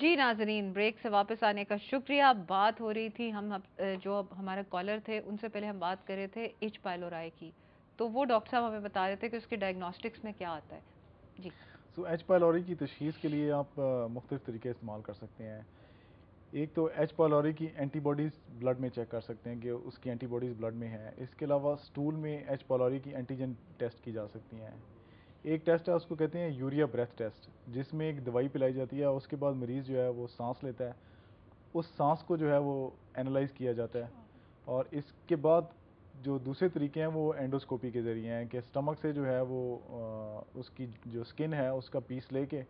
जी नाजरीन, ब्रेक से वापस आने का शुक्रिया। बात हो रही थी जो अब हमारे कॉलर थे उनसे पहले हम बात कर रहे थे एच पाइलोराई की। तो वो डॉक्टर साहब हमें बता रहे थे कि उसके डायग्नोस्टिक्स में क्या आता है। जी। सो एच पाइलोरी की तशखीस के लिए आप मुख्तलिफ तरीके इस्तेमाल कर सकते हैं। एक तो एच पाइलोरी की एंटीबॉडीज़ ब्लड में चेक कर सकते हैं कि उसकी एंटीबॉडीज़ ब्लड में है। इसके अलावा स्टूल में एच पाइलोरी की एंटीजन टेस्ट की जा सकती हैं। एक टेस्ट है, उसको कहते हैं यूरिया ब्रेथ टेस्ट, जिसमें एक दवाई पिलाई जाती है। उसके बाद मरीज़ जो है वो सांस लेता है, उस सांस को जो है वो एनालाइज किया जाता है। और इसके बाद जो दूसरे तरीके हैं वो एंडोस्कोपी के ज़रिए हैं कि स्टमक से जो है वो उसकी जो स्किन है उसका पीस लेके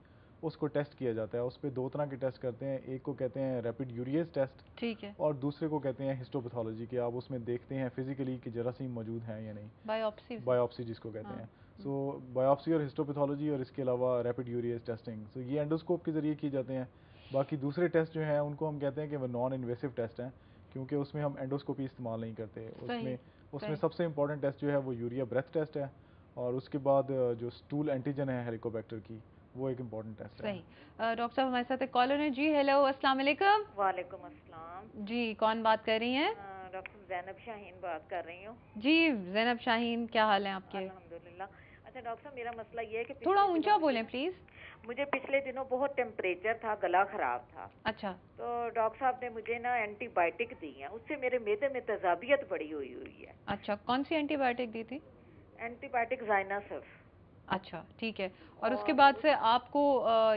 उसको टेस्ट किया जाता है। उस पर दो तरह के टेस्ट करते हैं, एक को कहते हैं रैपिड यूरियस टेस्ट ठीक है। और दूसरे को कहते हैं हिस्टोपैथोलॉजी, कि आप उसमें देखते हैं फिजिकली कि जरासीम मौजूद हैं या नहीं, बायोप्सी से। बायोप्सी जिसको कहते हाँ। हैं। सो बायोप्सी और हिस्टोपैथोलॉजी और इसके अलावा रैपिड यूरियस टेस्टिंग, सो ये एंडोस्कोप के ज़रिए किए जाते हैं। बाकी दूसरे टेस्ट जो हैं उनको हम कहते हैं कि वो नॉन इन्वेसिव टेस्ट हैं, क्योंकि उसमें हम एंडोस्कोपी इस्तेमाल नहीं करते। सही। उसमें उसमें सही। सबसे इंपॉर्टेंट टेस्ट जो है वो यूरिया ब्रेथ टेस्ट है, और उसके बाद जो स्टूल एंटीजन है हेलिकोबैक्टर की, वो एक इम्पॉर्टेंट टेस्ट है। सही। डॉक्टर साहब हमारे साथ एक कॉलर है। जी हेलो, अस्सलाम वालेकुम। वालेकुम अस्सलाम। जी, कौन बात कर रही हैं? डॉक्टर जैनब शाहीन बात कर रही हूँ। जी जैनब शाहीन, क्या हाल है आपके? अल्हम्दुलिल्लाह। अच्छा डॉक्टर साहब, मेरा मसला ये है कि थोड़ा पिछले दिनों ऊंचा बोलें प्लीज। मुझे पिछले दिनों बहुत टेम्परेचर था, गला खराब था। अच्छा। तो डॉक्टर साहब ने मुझे ना एंटीबायोटिक दी है, उससे मेरे मैदे में तेजाबियत बड़ी हुई हुई है। अच्छा, कौन सी एंटीबायोटिक दी थी? एंटीबायोटिक जाइनासफ। अच्छा ठीक है। और उसके और बाद से आपको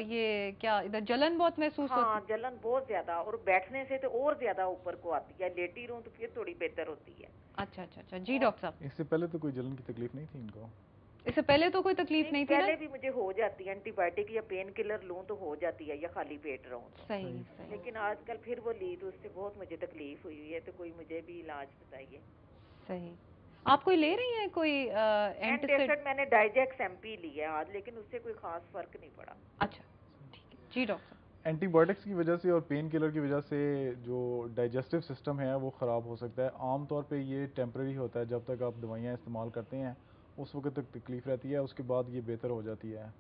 ये क्या इधर जलन बहुत महसूस हाँ, होती? जलन बहुत ज्यादा, और बैठने से तो और ज्यादा ऊपर को आती है, लेटी रहूं तो फिर थोड़ी बेहतर होती है। अच्छा अच्छा अच्छा। जी और डॉक्टर साहब, इससे पहले तो कोई जलन की तकलीफ नहीं थी इनको? इससे पहले तो कोई तकलीफ नहीं, नहीं थी ना? पहले भी मुझे हो जाती है, एंटीबायोटिक या पेन किलर लूं तो हो जाती है, या खाली पेट रहूं तो। सही सही। सही। लेकिन आजकल फिर वो ली तो उससे बहुत मुझे तकलीफ हुई है, तो कोई मुझे भी इलाज बताइए। सही। आप कोई ले रही हैं कोई एंटासिड? एंटासिड मैंने डाइजेक्स एमपी लिया आज, लेकिन उससे कोई खास फर्क नहीं पड़ा। अच्छा ठीक है। जी डॉक्टर एंटीबायोटिक्स की वजह से और पेन किलर की वजह से जो डाइजेस्टिव सिस्टम है वो ख़राब हो सकता है। आम तौर पे ये टेम्परेरी होता है, जब तक आप दवाइयाँ इस्तेमाल करते हैं उस वक्त तक तकलीफ़ रहती है, उसके बाद ये बेहतर हो जाती है।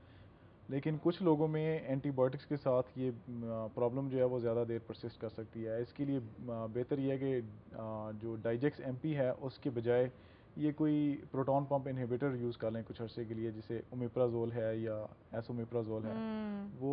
लेकिन कुछ लोगों में एंटीबायोटिक्स के साथ ये प्रॉब्लम जो है वो ज़्यादा देर परसिस्ट कर सकती है। इसके लिए बेहतर ये है कि जो डाइजेक्स एमपी है उसके बजाय ये कोई प्रोटॉन पंप इनहिबिटर यूज़ कर लें कुछ अर्से के लिए, जैसे ओमेप्राजोल है या एसोमेप्राजोल है। वो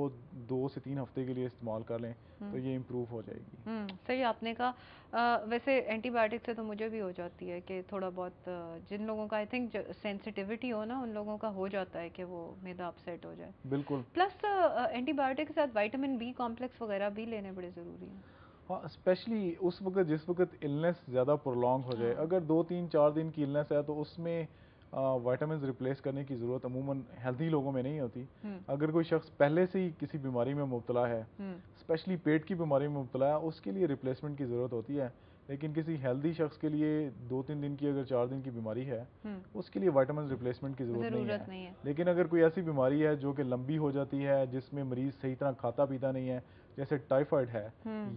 2 से 3 हफ्ते के लिए इस्तेमाल कर लें तो ये इम्प्रूव हो जाएगी। सही आपने कहा। वैसे एंटीबायोटिक से तो मुझे भी हो जाती है कि थोड़ा बहुत जिन लोगों का आई थिंक सेंसिटिविटी हो ना, उन लोगों का हो जाता है कि वो मैदा अपसेट हो जाए। बिल्कुल। प्लस एंटीबायोटिक के साथ विटामिन बी कॉम्प्लेक्स वगैरह भी लेने बड़े ज़रूरी हैं। हाँ, स्पेशली उस वक्त जिस वक्त इलनेस ज़्यादा प्रोलॉन्ग हो जाए। हाँ। अगर 2 3 4 दिन की इलनेस है तो उसमें वाइटामिन रिप्लेस करने की ज़रूरत अमूमन हेल्दी लोगों में नहीं होती। हम्म। अगर कोई शख्स पहले से ही किसी बीमारी में मुब्तला है, हम्म। स्पेशली पेट की बीमारी में मुब्तला है, उसके लिए रिप्लेसमेंट की ज़रूरत होती है। लेकिन किसी हेल्दी शख्स के लिए 2 3 दिन की, अगर 4 दिन की बीमारी है, उसके लिए वाइटामिन रिप्लेसमेंट की ज़रूरत नहीं ज़रूरत है। नहीं है। लेकिन अगर कोई ऐसी बीमारी है जो कि लंबी हो जाती है, जिसमें मरीज़ सही तरह खाता पीता नहीं है, जैसे टाइफाइड है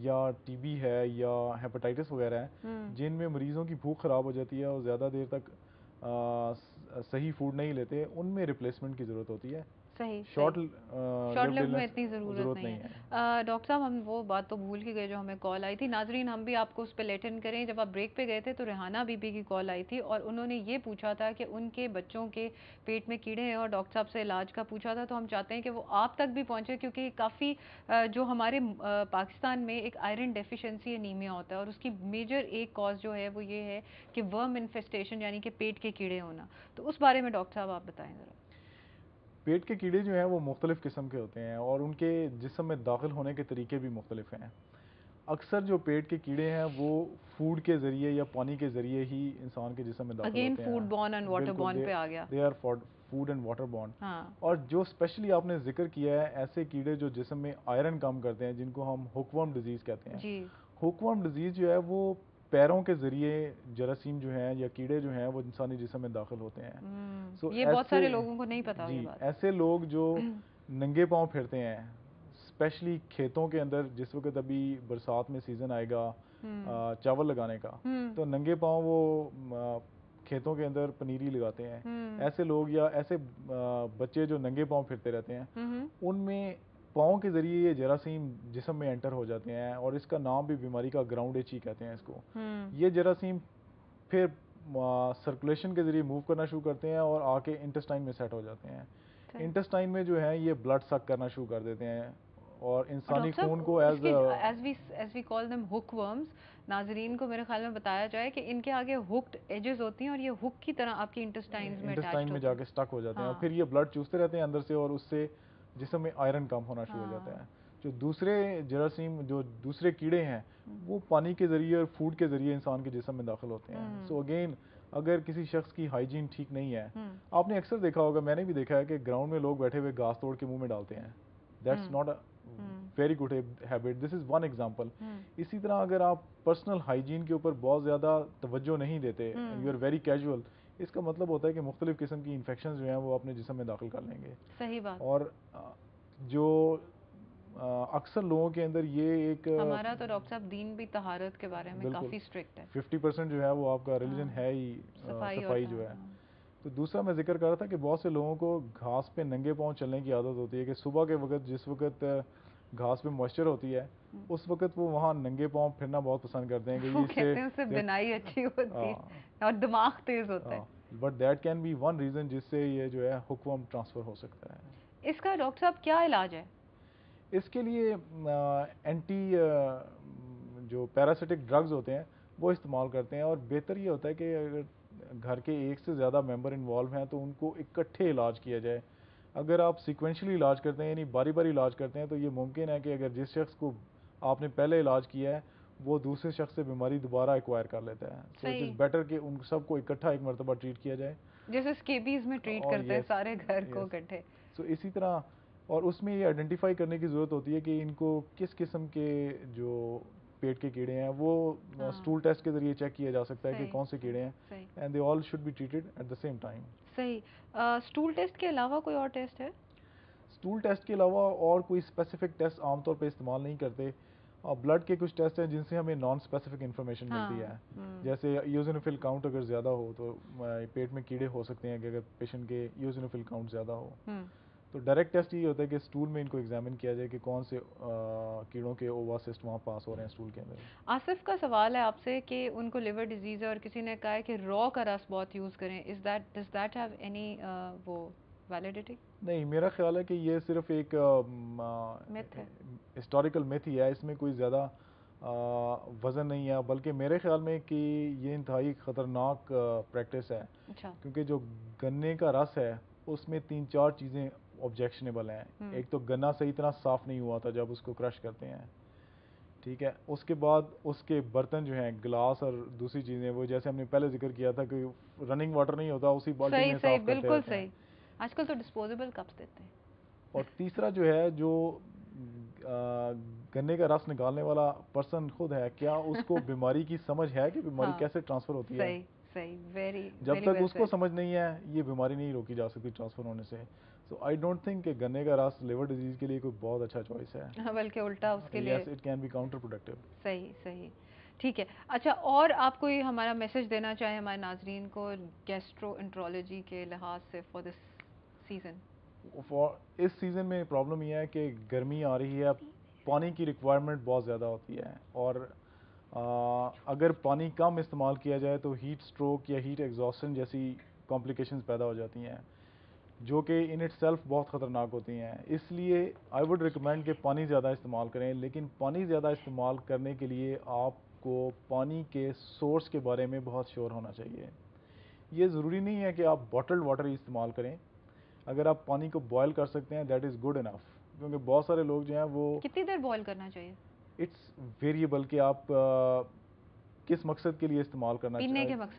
या टीबी है या हेपेटाइटिस वगैरह है, जिनमें मरीज़ों की भूख ख़राब हो जाती है और ज़्यादा देर तक सही फूड नहीं लेते, उनमें रिप्लेसमेंट की ज़रूरत होती है। सही शॉर्ट सही। शॉर्ट लिव्ड लिव में इलनेस इतनी ज़रूरत ज़रूरत नहीं नहीं है। है। डॉक्टर साहब, हम वो बात तो भूल ही गए जो हमें कॉल आई थी। नाजरीन, हम भी आपको उस पर लेटन करें। जब आप ब्रेक पे गए थे तो रेहाना बीबी की कॉल आई थी और उन्होंने ये पूछा था कि उनके बच्चों के पेट में कीड़े हैं और डॉक्टर साहब से इलाज का पूछा था। तो हम चाहते हैं कि वो आप तक भी पहुँचे, क्योंकि काफ़ी जो हमारे पाकिस्तान में एक आयरन डेफिशिएंसी एनीमिया होता है और उसकी मेजर एक कॉज जो है वो ये है कि वर्म इन्फेस्टेशन, यानी कि पेट के कीड़े होना। तो उस बारे में डॉक्टर साहब आप बताएं ज़रा। पेट के कीड़े जो हैं वो मुख्तलिफ़ किस्म के होते हैं और उनके जिस्म में दाखिल होने के तरीके भी मुख्तलिफ हैं। अक्सर जो पेट के कीड़े हैं वो फूड के ज़रिए या पानी के ज़रिए ही इंसान के जिस्म में दाखिल अगेन होते फूड बॉर्न एंड हैं। वाटर बिल्कुल, बॉर्न पे आ गया। They are food and water borne. हाँ। और जो स्पेशली आपने जिक्र किया है, ऐसे कीड़े जो जिस्म में आयरन कम करते हैं, जिनको हम हुकवर्म डिजीज़ कहते हैं। जी। हुकवर्म डिजीज़ जो है वो पैरों के ज़रिए जरासीम जो हैं या कीड़े जो हैं वो इंसानी जिस्म में दाखिल होते हैं। सो ये बहुत ऐसे सारे लोगों को नहीं पता जी, ये बात। ऐसे लोग जो नंगे पाँव फिरते हैं, स्पेशली खेतों के अंदर, जिस वक्त अभी बरसात में सीज़न आएगा चावल लगाने का, तो नंगे पाँव वो खेतों के अंदर पनीरी लगाते हैं। ऐसे लोग या ऐसे बच्चे जो नंगे पाँव फिरते रहते हैं, उनमें पाँव के ज़रिए ये जरासीम जिस्म में एंटर हो जाते हैं, और इसका नाम भी बीमारी का ग्राउंड एच ही कहते हैं इसको। ये जरासीम फिर सर्कुलेशन के ज़रिए मूव करना शुरू करते हैं और आके इंटेस्टाइन में सेट हो जाते हैं। इंटेस्टाइन में जो है ये ब्लड सक करना शुरू कर देते हैं और इंसानी खून को as we call them hookworms, नाजरीन को मेरे ख्याल में बताया जाए कि इनके आगे हुक्ड एजेस होती हैं और ये हुक की तरह आपकी इंटेस्टाइन में जाके स्टक हो जाते हैं और फिर ये ब्लड चूसते रहते हैं अंदर से, और उससे जिस्म में आयरन कम होना शुरू हो जाता है। जो दूसरे जरासीम, जो दूसरे कीड़े हैं, वो पानी के ज़रिए और फूड के ज़रिए इंसान के जिस्म में दाखिल होते हैं। सो अगेन, अगर किसी शख्स की हाइजीन ठीक नहीं है, आपने अक्सर देखा होगा, मैंने भी देखा है कि ग्राउंड में लोग बैठे हुए घास तोड़ के मुंह में डालते हैं। That's not a very good habit, this is one example. इसी तरह अगर आप पर्सनल हाइजीन के ऊपर बहुत ज़्यादा तवज्जो नहीं देते, यू आर वेरी कैजुअल, इसका मतलब होता है कि मुख्तलिफ किस्म की इन्फेक्शन जो हैं वो अपने जिस्म में दाखिल कर लेंगे। सही बात। और जो अक्सर लोगों के अंदर ये एक, हमारा तो डॉक्टर साहब दीन भी तहारत के बारे में काफ़ी स्ट्रिक्ट है। 50% जो है वो आपका रिलीजन है ही सफाई जो है। तो दूसरा मैं जिक्र कर रहा था कि बहुत से लोगों को घास पे नंगे पाँव चलने की आदत होती है कि सुबह के वक्त जिस वक्त घास पे मॉइस्चर होती है उस वक्त वो वहाँ नंगे पाँव फिरना बहुत पसंद करते हैं कि इससे बिनाई अच्छी होती है और दिमाग तेज होता है। But that can be one reason जिससे ये जो है हुकवर्म ट्रांसफ़र हो सकता है। इसका डॉक्टर साहब क्या इलाज है? इसके लिए एंटी जो पैरासिटिक ड्रग्स होते हैं वो इस्तेमाल करते हैं, और बेहतर ये होता है कि अगर घर के एक से ज़्यादा मेंबर इन्वॉल्व हैं तो उनको इकट्ठे इलाज किया जाए। अगर आप सीक्वेंशली इलाज करते हैं, यानी बारी बारी इलाज करते हैं, तो ये मुमकिन है कि अगर जिस शख्स को आपने पहले इलाज किया है वो दूसरे शख्स से बीमारी दोबारा एक्वायर कर लेता है। सो इट इज़ बेटर कि उन सबको इकट्ठा एक मरतबा ट्रीट किया जाए, जैसे स्केबीज में ट्रीट करते हैं सारे घर को इकट्ठे। सो इसी तरह, और उसमें ये आइडेंटिफाई करने की ज़रूरत होती है कि इनको किस किस्म के जो पेट के कीड़े हैं वो स्टूल टेस्ट के ज़रिए चेक किया जा सकता है कि कौन से कीड़े हैं, and they all should be treated at the same time. सही। स्टूल टेस्ट के अलावा कोई और टेस्ट है? स्टूल टेस्ट के अलावा और कोई स्पेसिफिक टेस्ट आमतौर पे इस्तेमाल नहीं करते। ब्लड के कुछ टेस्ट हैं जिनसे हमें नॉन स्पेसिफिक इन्फॉर्मेशन मिलती है। जैसे यूजिनोफिल काउंट अगर ज़्यादा हो तो पेट में कीड़े हो सकते हैं कि अगर पेशेंट के यूजिनोफिल काउंट ज़्यादा हो। तो डायरेक्ट टेस्ट ये होता है कि स्टूल में इनको एग्जामिन किया जाए कि कौन से कीड़ों के ओवासिस्ट वहाँ पास हो रहे हैं स्टूल के अंदर। आसिफ का सवाल है आपसे कि उनको लिवर डिजीज़ है और किसी ने कहा है कि रॉ का रस बहुत यूज़ करें, डज दैट हैव एनी वो वैलिडिटी? नहीं, मेरा ख्याल है कि ये सिर्फ एक मिथ है, हिस्टोरिकल मिथ ही है, इसमें कोई ज़्यादा वज़न नहीं है, बल्कि मेरे ख्याल में कि ये इंतहाई ख़तरनाक प्रैक्टिस है। अच्छा। क्योंकि जो गन्ने का रस है उसमें 3-4 चीज़ें ऑब्जेक्शनेबल हैं। एक तो गन्ना सही तरह साफ़ नहीं हुआ था जब उसको क्रश करते हैं, ठीक है। उसके बाद उसके बर्तन जो हैं, गिलास और दूसरी चीज़ें, वो जैसे हमने पहले जिक्र किया था कि रनिंग वाटर नहीं होता, उसी बाल्टी में साफ करते बिल्कुल सही। आजकल तो डिस्पोजेबल कप्स देते हैं। और तीसरा जो है, जो गन्ने का रस निकालने वाला पर्सन खुद है, क्या उसको बीमारी की समझ है कि बीमारी कैसे ट्रांसफ़र होती है? सही, वेरी। जब तक उसको समझ नहीं है ये बीमारी नहीं रोकी जा सकती ट्रांसफ़र होने से। सो आई डोंट थिंक कि गन्ने का रस लिवर डिजीज़ के लिए कोई बहुत अच्छा चॉइस है। बल्कि उल्टा उसके लिए yes, it can be counter productive. सही। ठीक है। अच्छा, और आप कोई हमारा मैसेज देना चाहें हमारे नाजरीन को गैस्ट्रोएंटरोलॉजी के लिहाज से फॉर दिस सीज़न? इस सीज़न में प्रॉब्लम यह है कि गर्मी आ रही है, पानी की रिक्वायरमेंट बहुत ज़्यादा होती है, और अगर पानी कम इस्तेमाल किया जाए तो हीट स्ट्रोक या हीट एग्जॉस्शन जैसी कॉम्प्लिकेशंस पैदा हो जाती हैं, जो कि इन इटसेल्फ बहुत ख़तरनाक होती हैं। इसलिए आई वुड रिकमेंड कि पानी ज़्यादा इस्तेमाल करें, लेकिन पानी ज़्यादा इस्तेमाल करने के लिए आपको पानी के सोर्स के बारे में बहुत श्योर होना चाहिए। ये ज़रूरी नहीं है कि आप बॉटल्ड वाटर ही इस्तेमाल करें। अगर आप पानी को बॉयल कर सकते हैं दैट इज़ गुड इनफ, क्योंकि बहुत सारे लोग जो हैं वो कितनी देर बॉयल करना चाहिए? इट्स वेरिएबल कि आप किस मकसद के लिए इस्तेमाल करना चाहिए।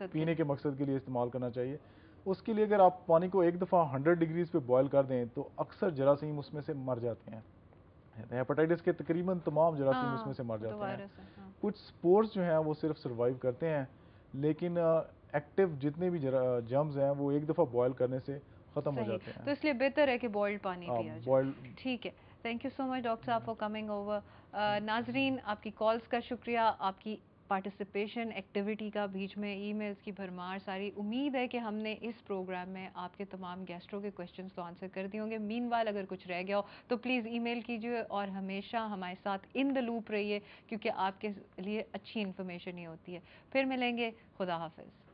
पीने के मकसद के लिए इस्तेमाल करना चाहिए। उसके लिए अगर आप पानी को एक दफ़ा 100 डिग्रीज पे बॉयल कर दें तो अक्सर जरासीम उसमें से मर जाते हैं। हेपेटाइटिस के तकरीबन तमाम जरासीम उसमें से मर जाते हैं। कुछ स्पोर्स जो हैं वो सिर्फ सर्वाइव करते हैं, लेकिन एक्टिव जितने भी जर्म्स हैं वो एक दफ़ा बॉयल करने से ख़त्म हो जाते हैं। तो इसलिए बेहतर है कि बॉइल्ड पानी पिया जाए। ठीक है, thank you so much doctor साहब फॉर कमिंग ओवर। नाजरीन, आपकी कॉल्स का शुक्रिया, आपकी पार्टिसिपेशन, एक्टिविटी का, बीच में ईमेल्स की भरमार सारी। उम्मीद है कि हमने इस प्रोग्राम में आपके तमाम गेस्टों के क्वेश्चंस तो आंसर कर दिए होंगे। मीनवाइल अगर कुछ रह गया हो तो प्लीज़ ईमेल कीजिए और हमेशा हमारे साथ इन द लूप रहिए, क्योंकि आपके लिए अच्छी इन्फॉर्मेशन ही होती है। फिर मिलेंगे, खुदा हाफिज़।